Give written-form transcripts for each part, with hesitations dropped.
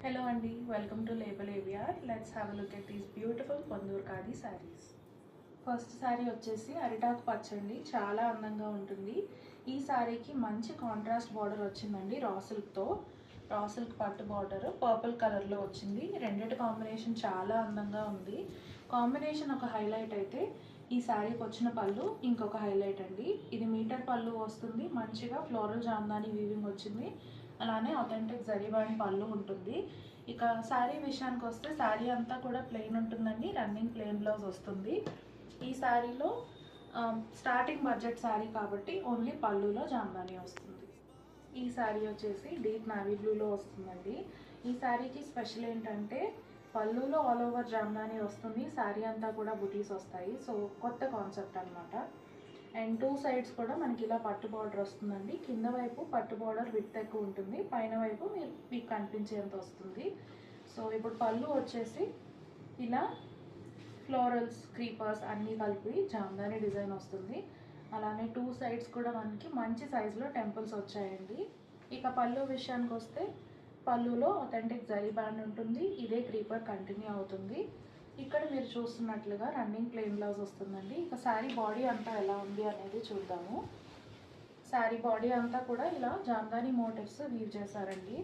Hello Andy, welcome to Label AVR. Let's have a look at these beautiful Pandur Khadi sarees. First sari వచ్చేసి అరిటాకు పచ్చండి, చాలా అందంగా ఉంటుంది. ఈ శారీకి మంచి కాంట్రాస్ట్ బార్డర్ వచ్చిందండి, రా సిల్క్ పట్టు బార్డర్ పర్పుల్ కలర్లో వచ్చింది. రెండిటి కాంబినేషన్ చాలా అందంగా ఉంది. కాంబినేషన్ ఒక హైలైట్ అయితే ఈ శారీకి వచ్చిన పళ్ళు ఇంకొక హైలైట్ అండి. ఇది మీటర్ పళ్ళు వస్తుంది, మంచిగా ఫ్లోరల్ జామ్దాని వీవింగ్ వచ్చింది. అలానే అథెంటిక్ జరీబాన్ పళ్ళు ఉంటుంది. ఇక శారీ విషయానికి వస్తే శారీ అంతా కూడా ప్లెయిన్ ఉంటుందండి, రన్నింగ్ ప్లెయిన్ బ్లౌజ్ వస్తుంది. ఈ శారీలో స్టార్టింగ్ బడ్జెట్ శారీ కాబట్టి ఓన్లీ పళ్ళులో జామ్దాని వస్తుంది. ఈ శారీ వచ్చేసి డీప్ నావీ బ్లూలో వస్తుందండి. ఈ శారీకి స్పెషల్ ఏంటంటే పళ్ళులో ఆల్ ఓవర్ జామ్దాని వస్తుంది, శారీ అంతా కూడా బుటీస్ వస్తాయి. సో కొత్త కాన్సెప్ట్ అనమాట. అండ్ టూ సైడ్స్ కూడా మనకి ఇలా పట్టు బార్డర్ వస్తుందండి. కింద వైపు పట్టు బార్డర్ విడ్త్ ఎక్కువ ఉంటుంది, పైన వైపు మీకు కనిపించేంత వస్తుంది. సో ఇప్పుడు పళ్ళు వచ్చేసి ఇలా ఫ్లోరల్స్, క్రీపర్స్ అన్నీ కలిపి జామ్దాని డిజైన్ వస్తుంది. అలానే టూ సైడ్స్ కూడా మనకి మంచి సైజులో టెంపుల్స్ వచ్చాయండి. ఇక పళ్ళు విషయానికి వస్తే పళ్ళులో అథెంటిక్ జరీ బ్యాండ్ ఉంటుంది, ఇదే క్రీపర్ కంటిన్యూ అవుతుంది. ఇక్కడ మీరు చూస్తున్నట్లుగా రన్నింగ్ ప్లెయిన్ బ్లౌజ్ వస్తుందండి. ఇక శారీ బాడీ అంతా ఎలా ఉంది అనేది చూద్దాము. శారీ బాడీ అంతా కూడా ఇలా జామ్దాని మోటివ్స్ వీవ్ చేశారండి,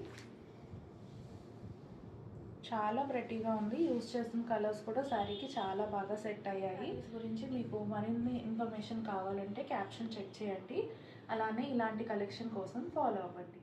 చాలా ప్రెట్టీగా ఉంది. యూజ్ చేసిన కలర్స్ కూడా శారీకి చాలా బాగా సెట్ అయ్యాయి. గురించి మీకు మరిన్ని ఇన్ఫర్మేషన్ కావాలంటే క్యాప్షన్ చెక్ చేయండి. అలానే ఇలాంటి కలెక్షన్ కోసం ఫాలో అవ్వండి.